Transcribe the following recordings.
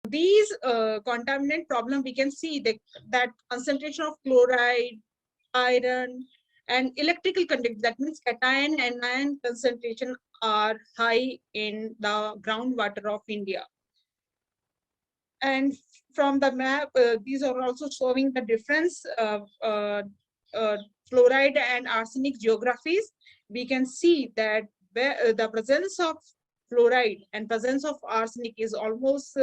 these contaminant problem, we can see that concentration of chloride, iron, and electrical conductivity, that means cation and anion concentration are high in the groundwater of India. And from the map, these are also showing the difference of fluoride and arsenic geographies. We can see that where, the presence of fluoride and presence of arsenic is almost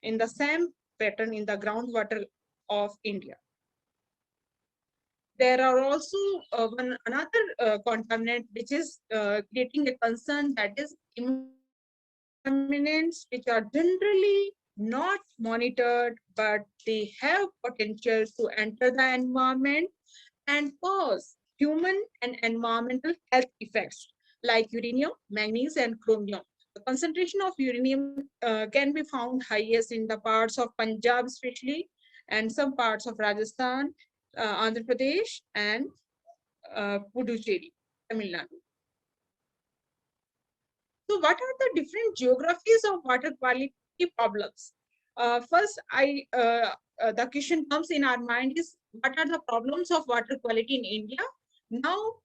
in the same pattern in the groundwater of India. There are also another contaminant which is creating a concern, that is contaminants which are generally not monitored, but they have potential to enter the environment and cause human and environmental health effects like uranium, manganese, and chromium. The concentration of uranium can be found highest in the parts of Punjab especially, and some parts of Rajasthan, Andhra Pradesh, and Puducherry, Tamil Nadu. So what are the different geographies of water quality problems? First, the question comes in our mind is, what are the problems of water quality in India? Now,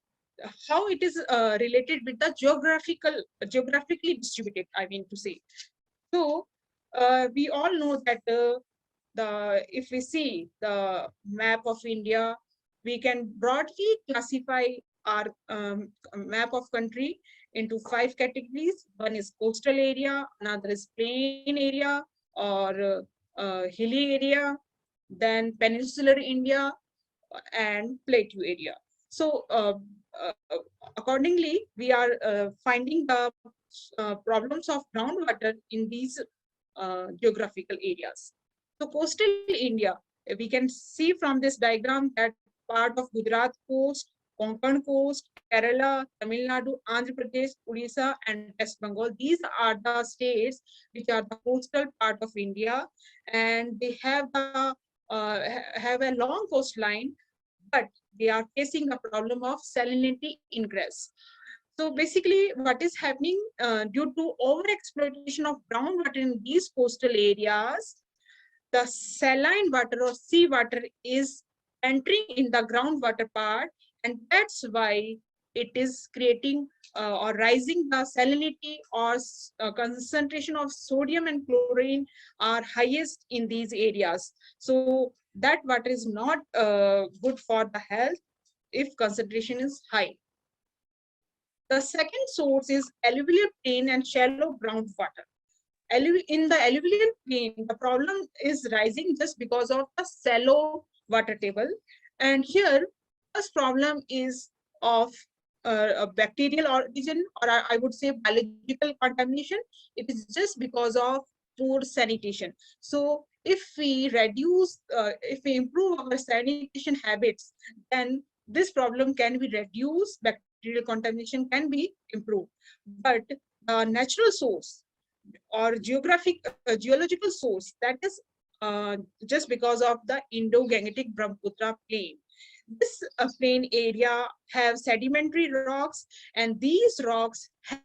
how it is related with the geographically distributed, I mean to say. So we all know that if we see the map of India, we can broadly classify our map of country into 5 categories. One is coastal area, another is plain area or hilly area, then peninsular India and plateau area. So accordingly, we are finding the problems of groundwater in these geographical areas. So coastal India, we can see from this diagram that part of Gujarat coast, Konkan coast, Kerala, Tamil Nadu, Andhra Pradesh, Odisha, and West Bengal. These are the states which are the coastal part of India, and they have have a long coastline, but they are facing a problem of salinity ingress. So basically, what is happening due to overexploitation of groundwater in these coastal areas, the saline water or seawater is entering in the groundwater part, and that's why it is creating or rising the salinity or concentration of sodium and chlorine are highest in these areas. So that water is not good for the health if concentration is high. The second source is alluvial plain and shallow groundwater. In the alluvial plain, the problem is rising just because of the shallow water table. And here, first problem is of a bacterial origin, or I would say biological contamination. It is just because of poor sanitation. So if we improve our sanitation habits, then this problem can be reduced, bacterial contamination can be improved. But the natural source or geological source, that is just because of the Indo-Gangetic Brahmaputra plain. This plain area have sedimentary rocks, and these rocks have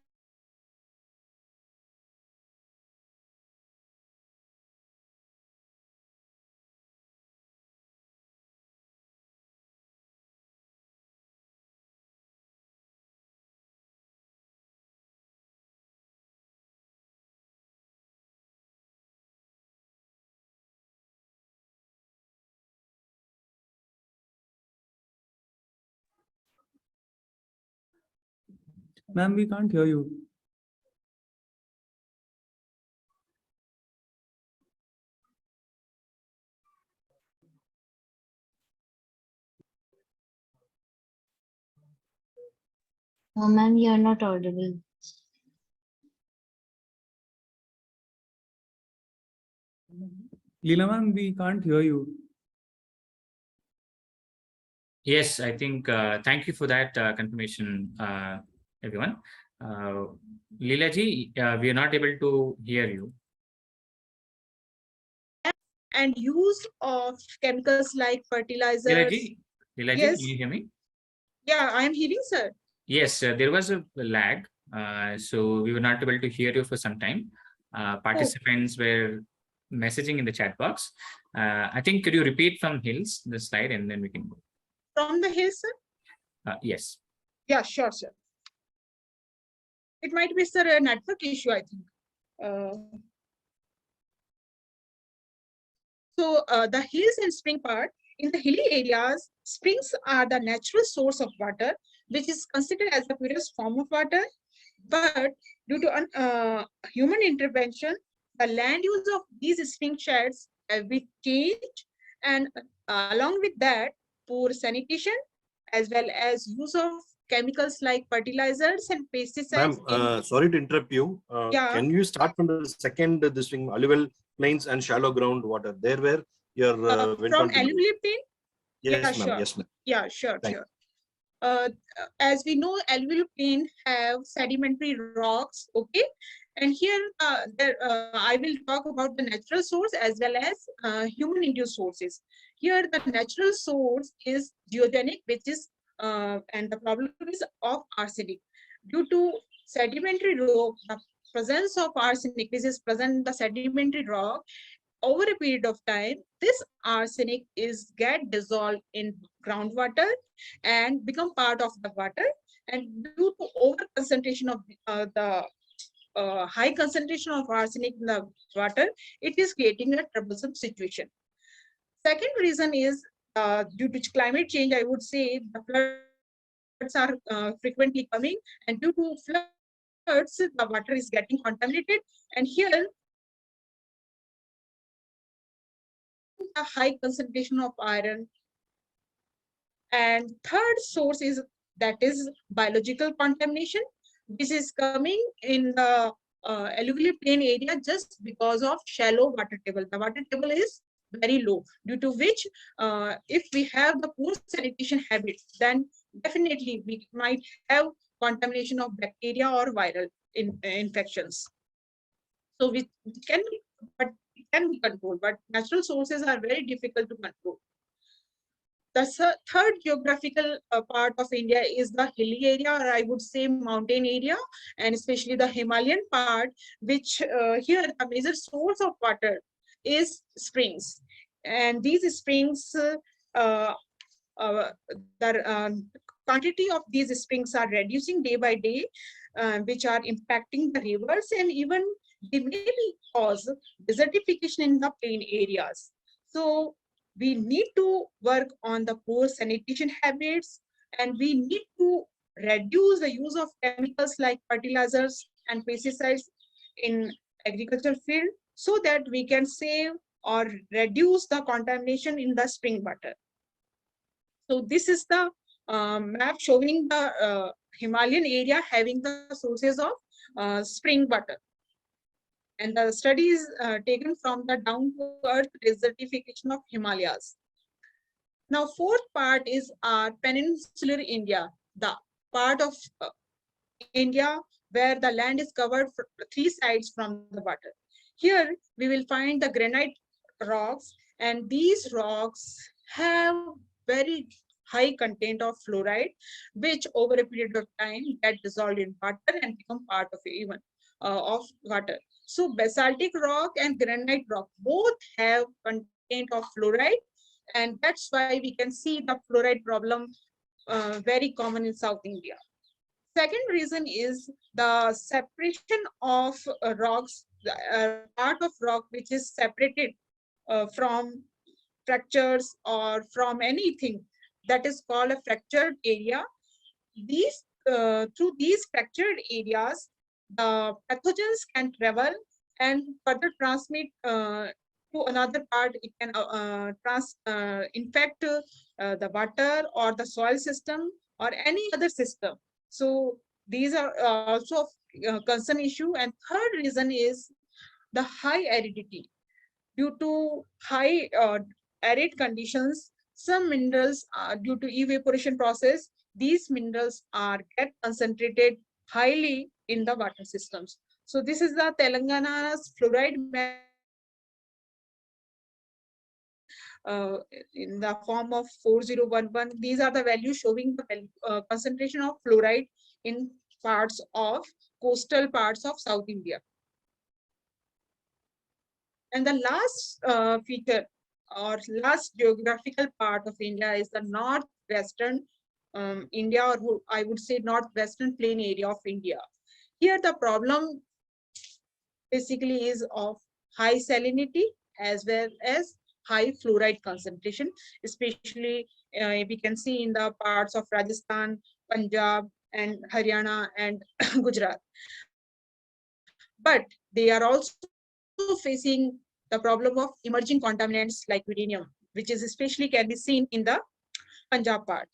Ma'am, we can't hear you. Ma'am, you are not audible. Leela ma'am, we can't hear you. Yes, I think, thank you for that confirmation, everyone. Leela ji, we are not able to hear you. and use of chemicals like fertilizers. Leela ji, Yes. can you hear me? Yeah, I am hearing, sir. Yes, there was a lag, so we were not able to hear you for some time. Participants were messaging in the chat box. I think could you repeat from Hills the slide and then we can go. From the hills, sir? Yes. Yeah, sure, sir. It might be, sir, a network issue, I think. The hills and spring part, in the hilly areas, springs are the natural source of water, which is considered as the purest form of water. But due to human intervention, the land use of these spring sheds have been changed, and along with that, poor sanitation, as well as use of chemicals like fertilizers and pesticides. Ma'am, sorry to interrupt you. Yeah. Can you start from the second this thing, alluvial plains and shallow groundwater? There where your went from on to do. alluvial plain? Yes, Yeah, ma'am. sure. Yes, ma'am. Yeah, sure, Thank sure. As we know, alluvial plain have sedimentary rocks, okay? And here, I will talk about the natural source as well as human-induced sources. Here, the natural source is geogenic, which is, and the problem is of arsenic. Due to sedimentary rock, the presence of arsenic, which is present in the sedimentary rock, over a period of time, this arsenic is get dissolved in groundwater and become part of the water. And due to over concentration of the high concentration of arsenic in the water, it is creating a troublesome situation. Second reason is due to climate change. I would say the floods are frequently coming, and due to floods, the water is getting contaminated. And here, a high concentration of iron. And third source is that is biological contamination. This is coming in the alluvial plain area just because of shallow water table. The water table is very low, due to which if we have the poor sanitation habits, then definitely we might have contamination of bacteria or viral infections. So we can, but it can be controlled, but natural sources are very difficult to control. The third geographical part of India is the hilly area, or I would say mountain area, and especially the Himalayan part, which here the major source of water is springs. And these springs, uh, the quantity of these springs are reducing day by day, which are impacting the rivers, and even they may cause desertification in the plain areas. So we need to work on the poor sanitation habits, and we need to reduce the use of chemicals like fertilizers and pesticides in agriculture field, so that we can save or reduce the contamination in the spring water. So this is the map showing the Himalayan area having the sources of spring water. And the study is taken from the down-to-earth desertification of Himalayas. Now, fourth part is our peninsular India, the part of India where the land is covered for 3 sides from the water. Here, we will find the granite rocks, and these rocks have very high content of fluoride, which over a period of time get dissolved in water and become part of even of water. So basaltic rock and granite rock both have content of fluoride, and that's why we can see the fluoride problem very common in South India. Second reason is the separation of rocks, part of rock which is separated from fractures or from anything, that is called a fractured area. These through these fractured areas, the pathogens can travel and further transmit to another part. It can infect the water or the soil system or any other system. So these are also concern issue. And third reason is the high aridity. Due to high arid conditions, some minerals, due to evaporation process, these minerals are get concentrated highly in the water systems. So this is the Telangana's fluoride map in the form of 4011. These are the values showing the concentration of fluoride in parts of coastal parts of South India. And the last feature or last geographical part of India is the northwestern India, or I would say northwestern plain area of India. Here the problem basically is of high salinity as well as high fluoride concentration, especially we can see in the parts of Rajasthan, Punjab, and Haryana and Gujarat. But they are also facing the problem of emerging contaminants like uranium, which is especially can be seen in the Punjab part.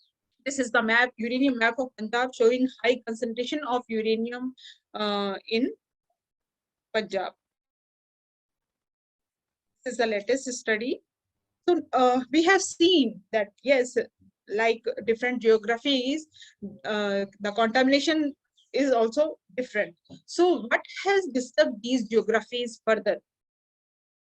This is the map, uranium map of Punjab, showing high concentration of uranium in Punjab. This is the latest study. So we have seen that, yes, like different geographies, the contamination is also different. So what has disturbed these geographies further?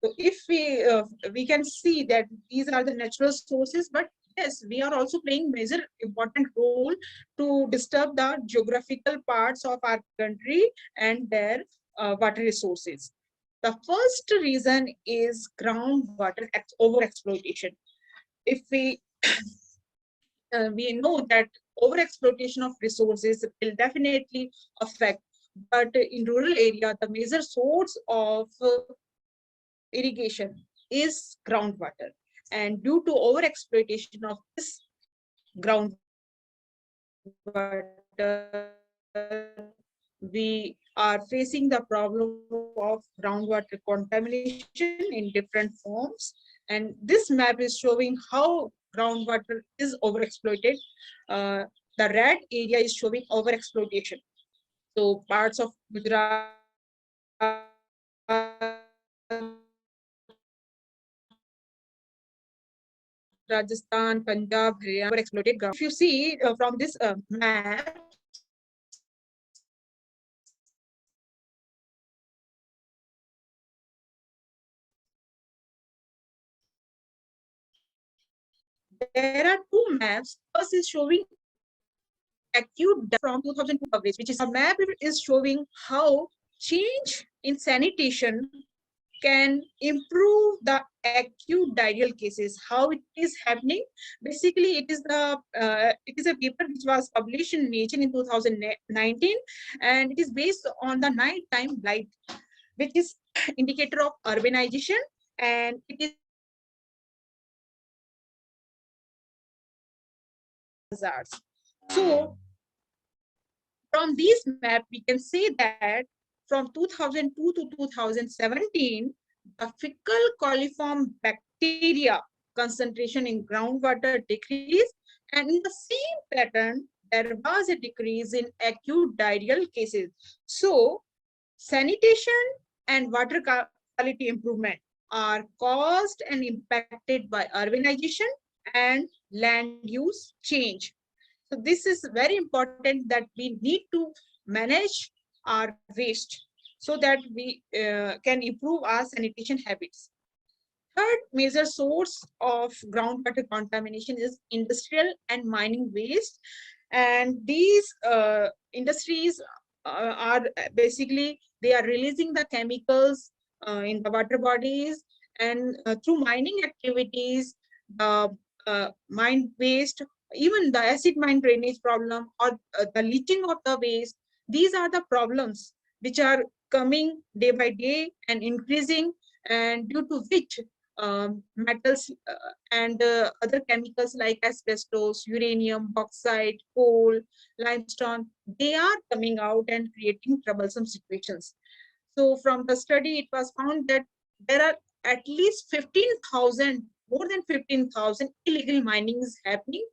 So if we can see that these are the natural sources, but yes, we are also playing major important role to disturb the geographical parts of our country and their water resources. The first reason is groundwater overexploitation. If we know that overexploitation of resources will definitely affect, but in rural area, the major source of irrigation is groundwater. And due to overexploitation of this groundwater, we are facing the problem of groundwater contamination in different forms. And this map is showing how groundwater is overexploited. The red area is showing overexploitation. So parts of Gujarat, Rajasthan, Punjab, Haryana were exploited ground. If you see from this map, there are two maps. First is showing acute from 2002 coverage, which is a map is showing how change in sanitation can improve the acute diarrheal cases. How it is happening? Basically, it is a paper which was published in Nature in 2019, and it is based on the nighttime light, which is indicator of urbanization, and it is hazards. So from this map, we can say that from 2002 to 2017, the fecal coliform bacteria concentration in groundwater decreased, and in the same pattern, there was a decrease in acute diarrheal cases. So, sanitation and water quality improvement are caused and impacted by urbanization and land use change. So this is very important that we need to manage our waste so that we can improve our sanitation habits. Third major source of groundwater contamination is industrial and mining waste. And these industries are basically, they are releasing the chemicals in the water bodies, and through mining activities, the mine waste, even the acid mine drainage problem, or the leaching of the waste, these are the problems which are coming day by day and increasing, and due to which metals and other chemicals like asbestos, uranium, bauxite, coal, limestone, they are coming out and creating troublesome situations. So from the study, it was found that there are at least 15,000, more than 15,000 illegal mining is happening.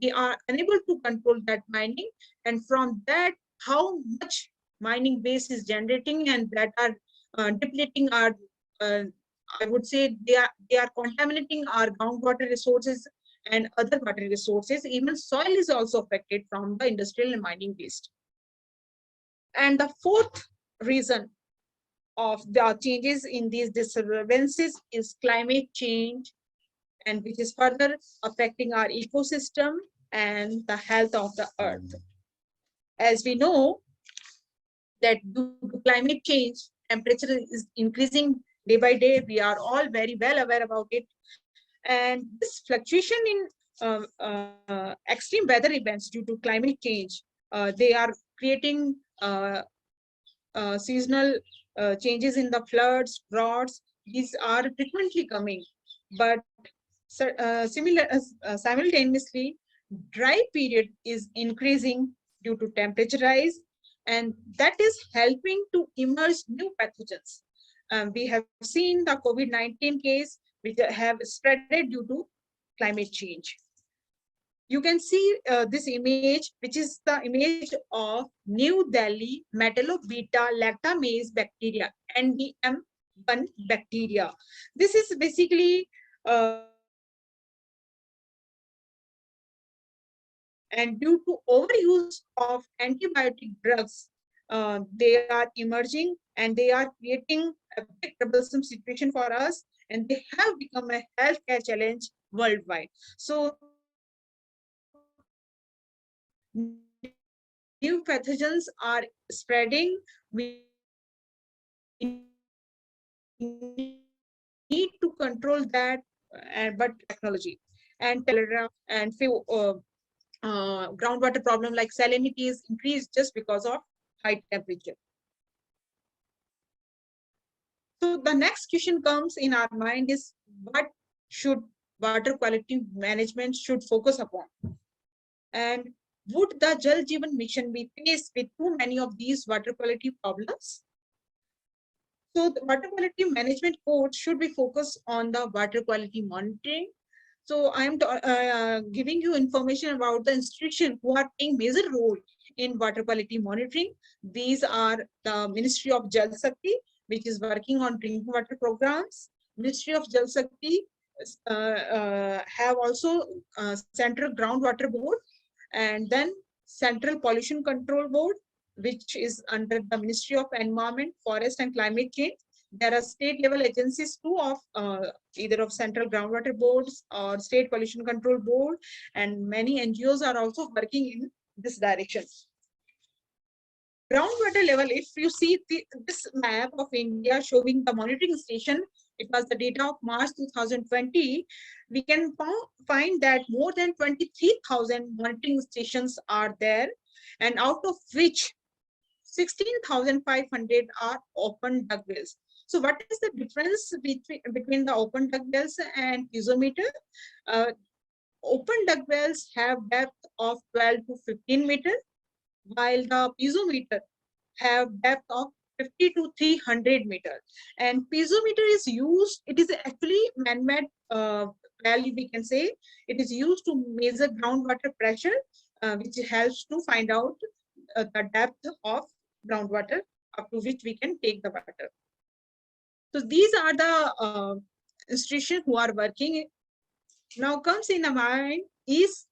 We are unable to control that mining. And from that, how much mining waste is generating, and that are depleting our, I would say they are contaminating our groundwater resources and other water resources. Even soil is also affected from the industrial and mining waste. And the fourth reason of the changes in these disturbances is climate change, and which is further affecting our ecosystem and the health of the earth. As we know that due to climate change, temperature is increasing day by day. We are all very well aware about it. And this fluctuation in extreme weather events due to climate change, they are creating seasonal changes in the floods, droughts. These are frequently coming, but simultaneously, dry period is increasing due to temperature rise, and that is helping to emerge new pathogens. We have seen the COVID-19 case, which have spreaded due to climate change. You can see this image, which is the image of New Delhi metallo-beta lactamase bacteria, NDM1 bacteria. This is basically and due to overuse of antibiotic drugs, they are emerging and they are creating a big troublesome situation for us, and they have become a healthcare challenge worldwide. So new pathogens are spreading. We need to control that, but technology and cholera and few groundwater problem like salinity is increased just because of high temperature. So the next question comes in our mind is, what should water quality management should focus upon? And would the Jal Jeevan mission be faced with too many of these water quality problems? So the water quality management course should be focused on the water quality monitoring. So I am giving you information about the institution who are playing major role in water quality monitoring. These are the Ministry of Jal Shakti, which is working on drinking water programs. Ministry of Jal Shakti have also Central Groundwater Board, and then Central Pollution Control Board, which is under the Ministry of Environment, Forest and Climate Change. There are state level agencies too of either of Central Groundwater Boards or State Pollution Control Board, and many NGOs are also working in this direction. Groundwater level, if you see this map of India showing the monitoring station, it was the data of March 2020, we can find that more than 23,000 monitoring stations are there, and out of which 16,500 are open duct wells. So what is the difference between the open duct wells and piezometer? Open duct wells have depth of 12 to 15 meters, while the piezometer have depth of 50 to 300 meters. And piezometer is used, it is actually man-made value, we can say. It is used to measure groundwater pressure, which helps to find out the depth of groundwater up to which we can take the water. So these are the institutions who are working. Now comes in the mind, is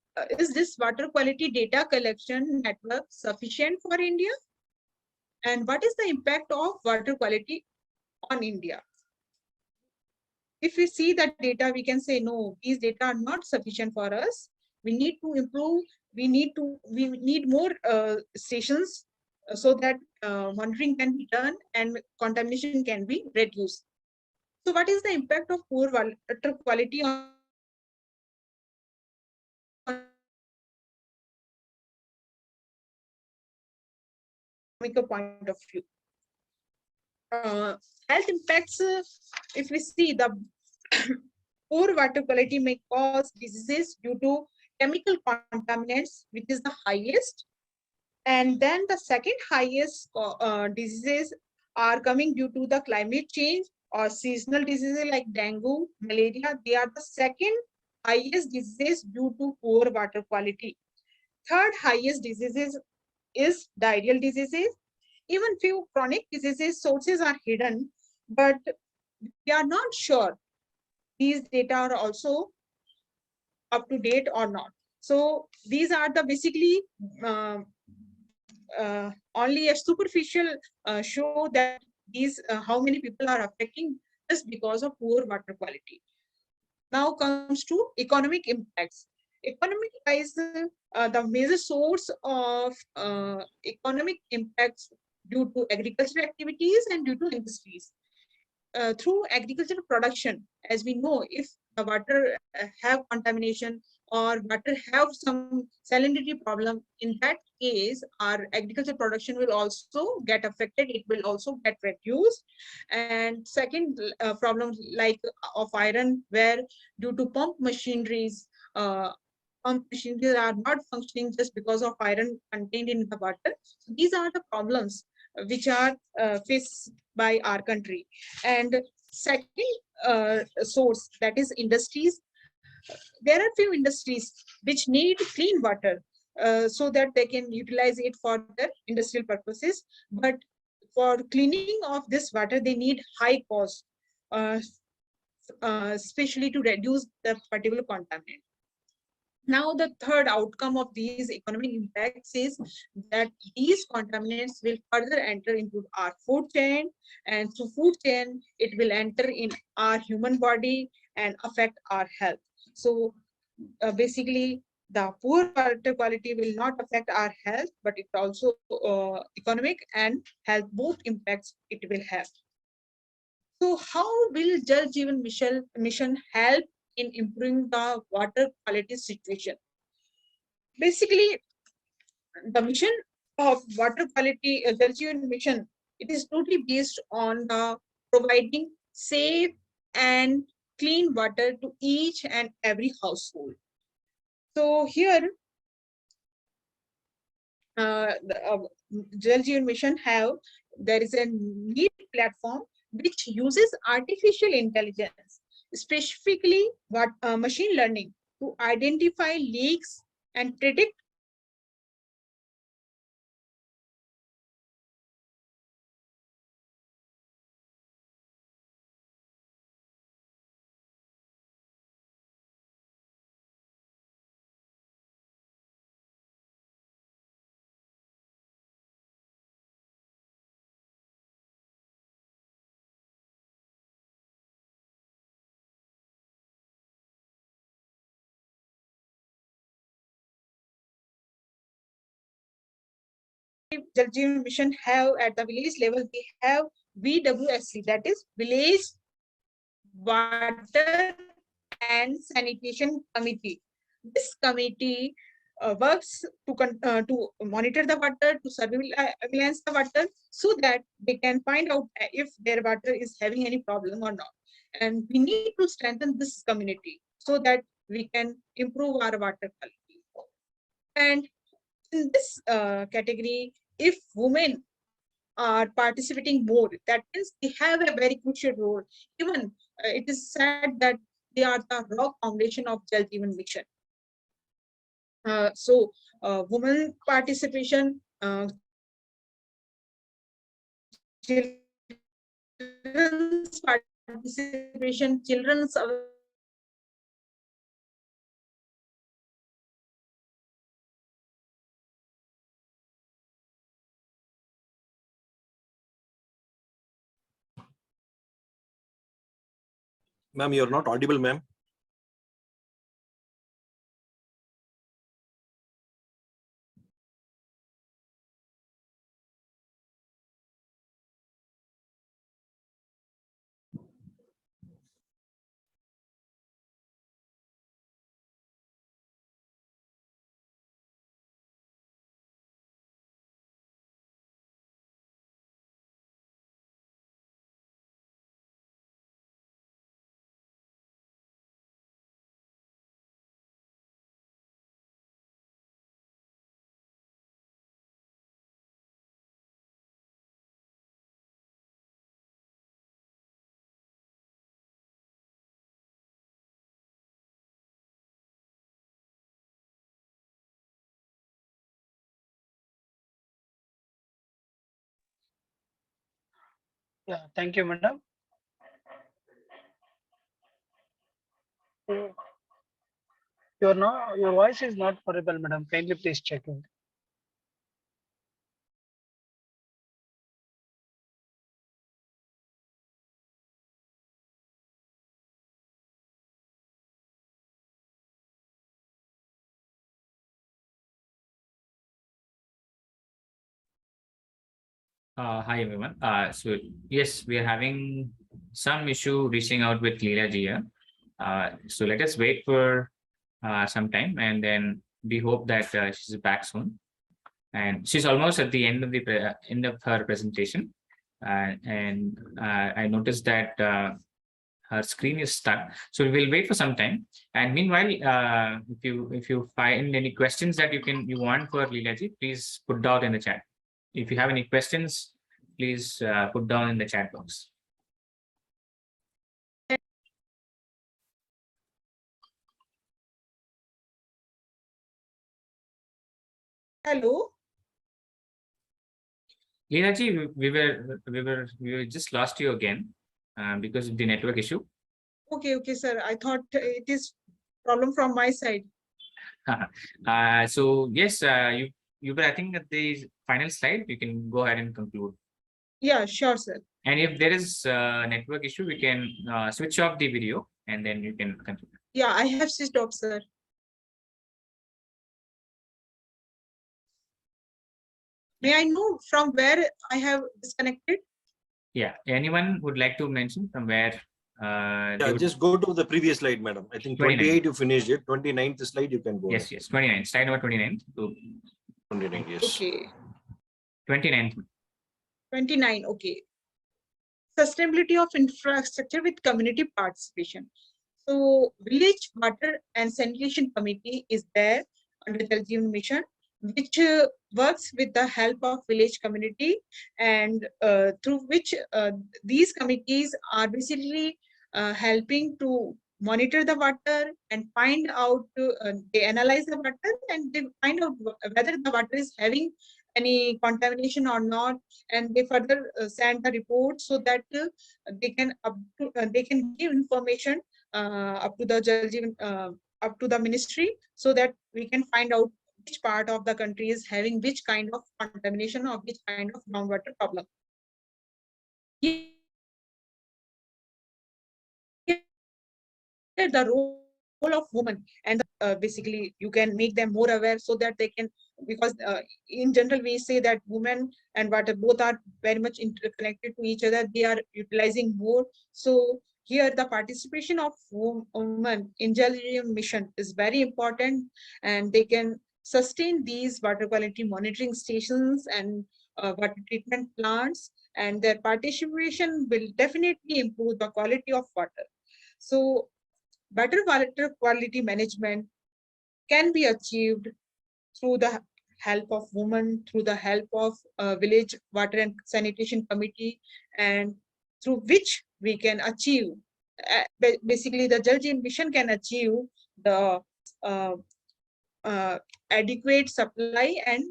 this water quality data collection network sufficient for India? And what is the impact of water quality on India? If we see that data, we can say, no, these data are not sufficient for us. We need to improve. We need more stations so that monitoring can be done and contamination can be reduced. So what is the impact of poor water quality on economic point of view? Health impacts, if we see, the poor water quality may cause diseases due to chemical contaminants, which is the highest. And then the second highest diseases are coming due to the climate change or seasonal diseases like dengue, malaria. They are the second highest diseases due to poor water quality. Third highest diseases is diarrheal diseases. Even few chronic diseases sources are hidden, but we are not sure these data are also up to date or not. So these are the basically only a superficial show that these how many people are affecting just because of poor water quality. Now comes to economic impacts. Economic wise, the major source of economic impacts due to agricultural activities and due to industries. through agricultural production, as we know, if the water have contamination or water have some salinity problem, in that case, our agricultural production will also get affected. It will also get reduced. And second problem like of iron, where due to pump machineries are not functioning just because of iron contained in the water. So these are the problems which are faced by our country. And second source, that is industries. There are few industries which need clean water so that they can utilize it for their industrial purposes. But for cleaning of this water, they need high cost, uh, especially to reduce the particular contaminant. Now, the third outcome of these economic impacts is that these contaminants will further enter into our food chain, and through food chain, it will enter in our human body and affect our health. So basically, the poor water quality will not affect our health, but it also economic and health both impacts it will have. So how will Jal Jeevan mission help in improving the water quality situation? Basically, the mission of water quality Jal Jeevan mission, it is totally based on providing safe and clean water to each and every household. So here, Jal Jeevan mission there is a neat platform which uses artificial intelligence, specifically machine learning, to identify leaks and predict Jal Jeevan mission have at the village level, we have VWSC, that is Village Water and Sanitation Committee. This committee works to monitor the water, to surveillance the water, so that they can find out if their water is having any problem or not. And we need to strengthen this community so that we can improve our water quality. And in this category, if women are participating more, that means they have a very crucial role. Even it is said that they are the rock foundation of Jal Jeevan mission. Women participation, children's participation, children's Ma'am, you're not audible, ma'am. Yeah, thank you, madam. Mm, your voice is not audible, madam. Kindly please check it. Hi everyone. So yes, we are having some issue reaching out with Leela ji here. So let us wait for some time, and then we hope that she's back soon. And she's almost at the end of the end of her presentation. And I noticed that her screen is stuck, so we'll wait for some time. And meanwhile, if you find any questions that you want for Leela ji, please put down in the chat. If you have any questions, please put down in the chat box. Hello. Leela ji, we were just lost you again because of the network issue. Okay, sir. I thought it is problem from my side. So yes, you were, I think, at the final slide. You can go ahead and conclude. Yeah, sure, sir. And if there is a network issue, we can switch off the video and then you can continue. Yeah, I have switched off, sir. May I know from where I have disconnected? Yeah, anyone would like to mention from where? Yeah, just go to the previous slide, madam. I think 29. 28 you finished it. 29th slide you can go. Yes, yes, 29. Slide number 29. So 29, yes. Okay, 29. 29. Okay. Sustainability of infrastructure with community participation. So village water and sanitation committee is there under Jal Jeevan Mission, which works with the help of village community, and through which these committees are basically helping to monitor the water and find out, they analyze the water and they find out whether the water is having any contamination or not, and they further send the report so that they can give information up to the Jal Jeevan, up to the ministry, so that we can find out which part of the country is having which kind of contamination or which kind of groundwater problem. The role of women, and basically you can make them more aware so that they can, because in general we say that women and water both are very much interconnected to each other, they are utilizing more. So here the participation of women in Jal Jeevan Mission is very important, and they can sustain these water quality monitoring stations and water treatment plants, and their participation will definitely improve the quality of water. So better water quality management can be achieved through the help of women, through the help of village water and sanitation committee, and through which we can achieve, basically the Jal Jeevan Mission can achieve the uh, adequate supply and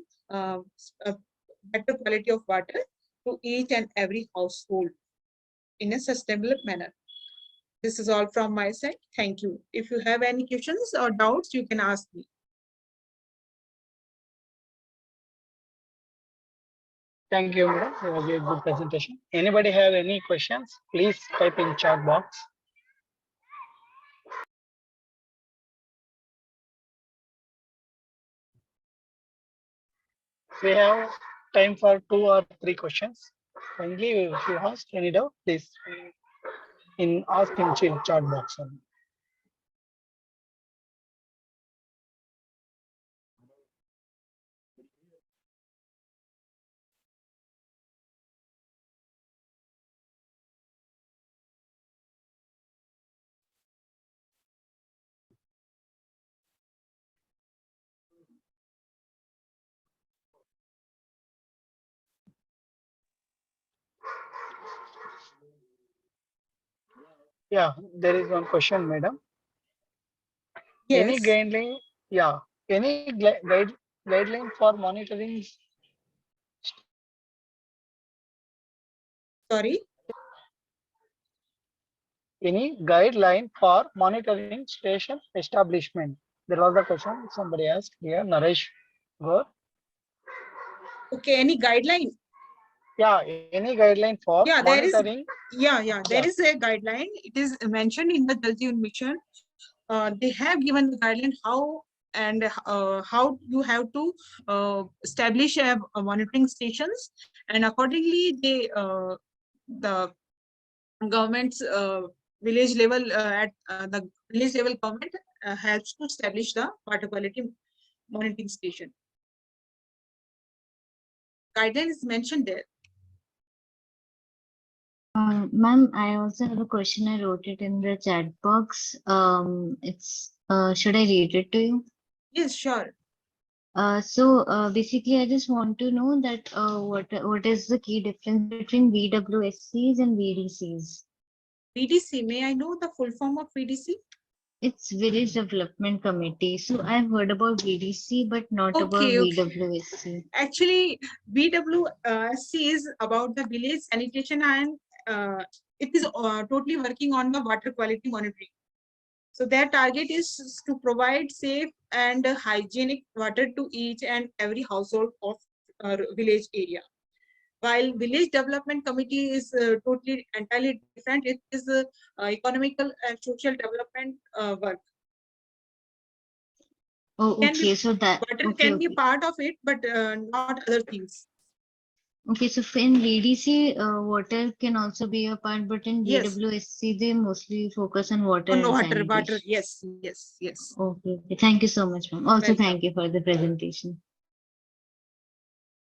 better quality of water to each and every household in a sustainable manner. This is all from my side. Thank you. If you have any questions or doubts, you can ask me. Thank you, madam. It was a good presentation. Anybody have any questions? Please type in chat box. We have time for 2 or 3 questions. Kindly, if you ask any doubt, please ask in chat box. Yeah, there is one question, madam. Any Yes. guideline? Yeah, any guideline for monitoring? Sorry. Any guideline for monitoring station establishment? There was a question somebody asked here, Naresh. Go. Okay. Any guideline? Yeah, any guideline for Yeah, there is. monitoring? Yeah. There is a guideline. It is mentioned in the Jal Jeevan Mission. They have given the guideline how and how you have to establish monitoring stations, and accordingly they the government's village level at the village level government helps to establish the water quality monitoring station. Guidelines is mentioned there. Ma'am, I also have a question. I wrote it in the chat box. It's should I read it to you? Yes, sure. Basically, I just want to know that what is the key difference between VWSCs and VDCs? VDC, may I know the full form of VDC? It's Village Development Committee. So I've heard about VDC, but not about Okay, okay. VWSC. Actually, VWSC is about the village sanitation, and it is totally working on the water quality monitoring. So their target is to provide safe and hygienic water to each and every household of village area. While village development committee is totally entirely different, it is economical and social development work. Oh, Can be okay. So that water okay, can be okay. part of it, but not other things. Okay, so in VDC, water can also be a part, but in Yes. VWSC, they mostly focus on water On and water, sanitation. yes, yes, yes. Okay, okay. Thank you so much, ma'am. Also, Welcome. thank you for the presentation.